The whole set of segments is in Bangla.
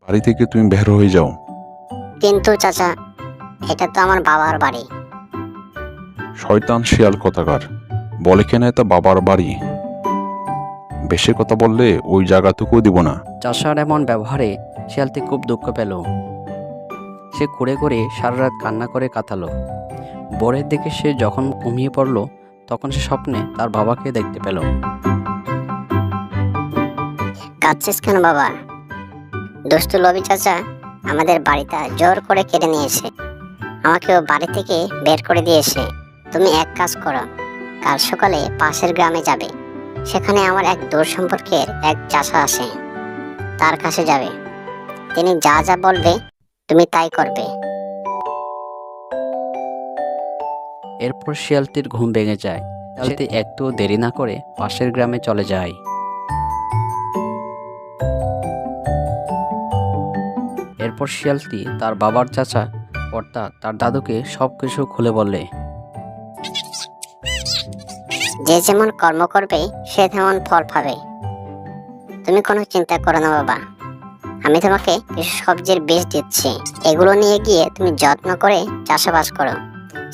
বাড়ি থেকে তুমি বের হয়ে যাও। কিন্তু চাচা, এটা তো আমার বাবার বাড়ি। শয়তান শিয়াল কোথাকার, বলে কেন এটা বাবার বাড়ি। বেশি কথা বললে ওই জায়গাটুকুও দিব না। চাষার এমন ব্যবহারে শিয়ালটি খুব দুঃখ পেল। সে ঘুরে ঘুরে সারা রাত কান্না করে কাটালো। ভোরের দিকে সে যখন ঘুমিয়ে পড়ল, তখন সে স্বপ্নে তার বাবাকে দেখতে পেল। কাঁদছিস কেন বাবা? দুষ্টু লবি চাচা আমাদের বাড়িটা জোর করে কেড়ে নিয়েছে। আমাকে ও বাড়ি থেকে বের করে দিয়েছে। তুমি এক কাজ করো, কাল সকালে পাশের গ্রামে যাবে। সেখানে আমার এক দূর সম্পর্কের এক চাচা আছে, তার কাছে যাবে। তিনি যা যা বলবে তুমি তাই করবে। এরপর শিয়ালটির ঘুম ভেঙে যায়। শিয়ালটি একটু দেরি না করে পাশের গ্রামে চলে যায়। এরপর শিয়ালটি তার বাবার চাচা অর্থাৎ তার দাদুকে সবকিছু খুলে বলে। যে যেমন কর্ম করবে সে তেমন ফল পাবে। তুমি কোনো চিন্তা করো না বাবা, আমি তোমাকে কিছু সবজির বীজ দিচ্ছি। এগুলো নিয়ে গিয়ে তুমি যত্ন করে চাষাবাস করো।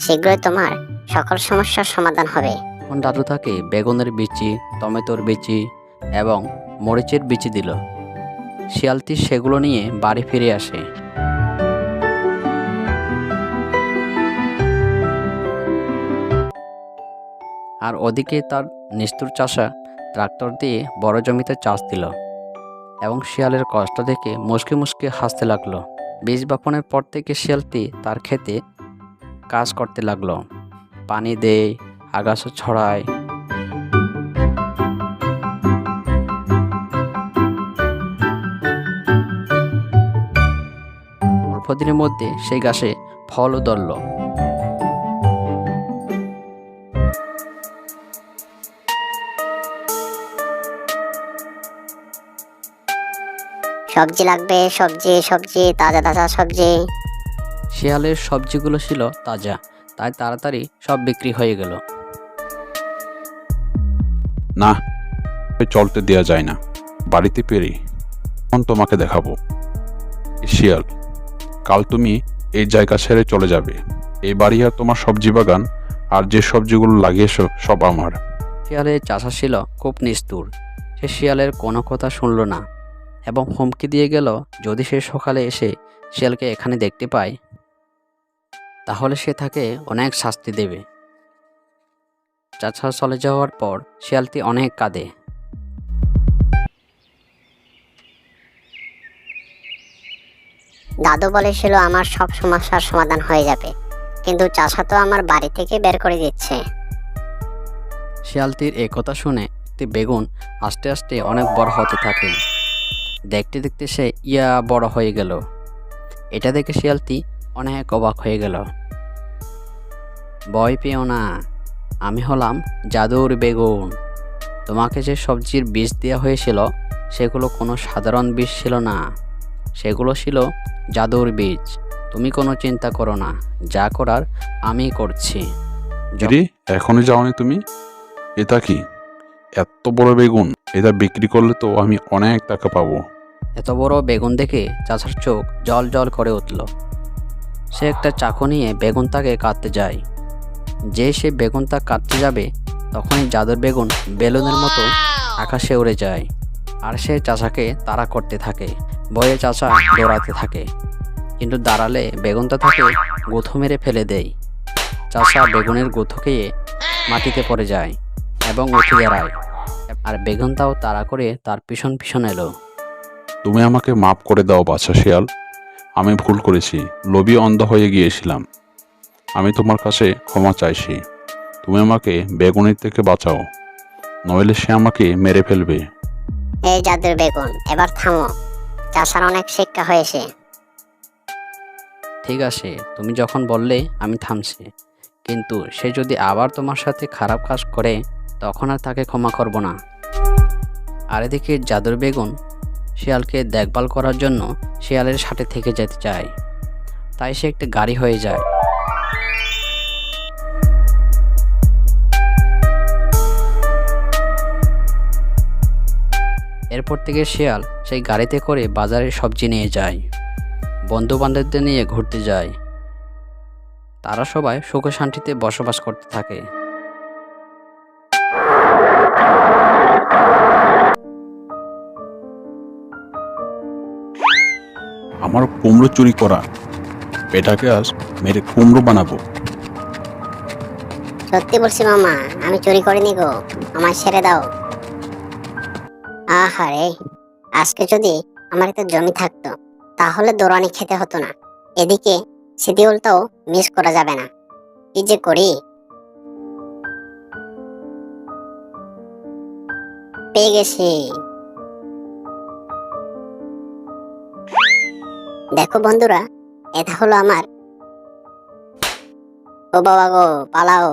শীঘ্রই তোমার সকল সমস্যার সমাধান হবে। তখন দাদু তাকে বেগুনের বিচি, টমেটোর বিচি এবং মরিচের বিচি দিল। শিয়ালটি সেগুলো নিয়ে বাড়ি ফিরে আসে। আর ওদিকে তার নিষ্ঠুর চাষা ট্রাক্টর দিয়ে বড় জমিতে চাষ দিল এবং শিয়ালের কষ্ট দেখে মুচকি মুচকি হাসতে লাগলো। বীজ বপনের পর থেকে শিয়ালটি তার ক্ষেতে কাজ করতে লাগলো। পানি দেয়, আগাছা ছড়ায়। অল্প দিনের মধ্যে সেই গাছে ফলও ধরল। সবজি লাগবে, সবজি সবজি, তাজা তাজা সবজি। শিয়ালের সবজিগুলো ছিল তাজা, তাই তাড়াতাড়ি সব বিক্রি হয়ে গেল। না, চলতে দেওয়া যায় না। বাড়িতে পেরে এখন তোমাকে দেখাবো। শিয়াল, কাল তুমি এই জায়গা ছেড়ে চলে যাবে। এই বাড়ি আর তোমার সবজি বাগান আর যে সবজিগুলো লাগিয়েছো সব আমার। শিয়ালের চাষা ছিল খুব নিষ্ঠুর। সে শিয়ালের কোনো কথা শুনল না এবং হুমকি দিয়ে গেল, যদি সে সকালে এসে শিয়ালকে এখানে দেখতে পায় তাহলে সে তাকে অনেক শাস্তি দেবে। চাচা চলে যাওয়ার পর শিয়ালটি অনেক কাঁদে। দাদু বলেছিল আমার সব সমস্যার সমাধান হয়ে যাবে, কিন্তু চাচা তো আমার বাড়ি থেকে বের করে দিচ্ছে। শিয়ালটির এই কথা শুনে একটি বেগুন আস্তে আস্তে অনেক বড় হতে থাকে। দেখতে দেখতে সে বড় হয়ে গেল। এটা দেখে শিয়ালটি অনেক অবাক হয়ে গেল। ভয় পেও না, আমি হলাম জাদুর বেগুন। তোমাকে যে সবজির বীজ দেওয়া হয়েছিল সেগুলো কোনো সাধারণ বীজ ছিল না, সেগুলো ছিল জাদুর বীজ। তুমি কোনো চিন্তা করো না, যা করার আমি করছি। যদি এখনই যাওনি তুমি? এটা কি এত বড় বেগুন? এটা বিক্রি করলে তো আমি অনেক টাকা পাবো। এত বড় বেগুন দেখে চাচার চোখ জল জল করে উঠল। সে একটা চাকু নিয়ে বেগুনটাকে কাটতে যায়। সে বেগুনটা কাটতে যাবে তখনই জাদুর বেগুন বেলুনের মতো আকাশে উড়ে যায় আর সে চাচাকে তাড়া করতে থাকে। ভয়ে চাচা দৌড়াতে থাকে, কিন্তু দাঁড়ালে বেগুনটা তাকে গুঁতো মেরে ফেলে দেয়। চাচা বেগুনের গুঁতো খেয়ে মাটিতে পড়ে যায় এবং উঠে দাঁড়ায়, আর বেগুনটাও তাড়া করে তার পিছন পিছন এলো। তুমি আমাকে মাফ করে দাও বাছা শিয়াল, আমি ভুল করেছি, লোভী অন্ধ হয়ে গিয়েছিলাম। আমি তোমার কাছে ক্ষমা চাইছি। তুমি আমাকে বেগুনের থেকে বাঁচাও, নইলে সে আমাকে মেরে ফেলবে। এই জাদুর বেগুন, এবার থামো। চাচার অনেক শিক্ষা হয়েছে। ঠিক আছে, তুমি যখন বললে আমি থামছি, কিন্তু সে যদি আবার তোমার সাথে খারাপ কাজ করে তখন আর তাকে ক্ষমা করব না। আর এদিকে জাদুর বেগুন শিয়ালকে দেখভাল করার জন্য শিয়ালের সাথে থেকে যেতে চায়, তাই সে একটা গাড়ি হয়ে যায়। এরপর থেকে শিয়াল সেই গাড়িতে করে বাজারে সবজি নিয়ে যায়, বন্ধু বান্ধবদের নিয়ে ঘুরতে যায়। তারা সবাই সুখে শান্তিতে বসবাস করতে থাকে। আমার কুমড়ো চুরি করা, এটাকে আজ মেরে কুমড়ো বানাবো। সত্যি বলছি মামা, আমি চুরি করিনি গো, আমায় ছেড়ে দাও। আহারে, আজকে যদি আমার একটা জমি থাকতো তাহলে দৌড়ানি খেতে হতো না। এদিকে শিডিউলটাও মিস করা যাবে না। কি যে করি। পেয়ে গেছি। দেখো বন্ধুরা, এটা হলো আমার। ও বাবা গো, পালাও।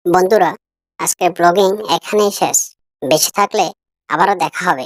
বন্ধুরা, আজকের ব্লগিং এখানেই শেষ। বেঁচে থাকলে আবারও দেখা হবে।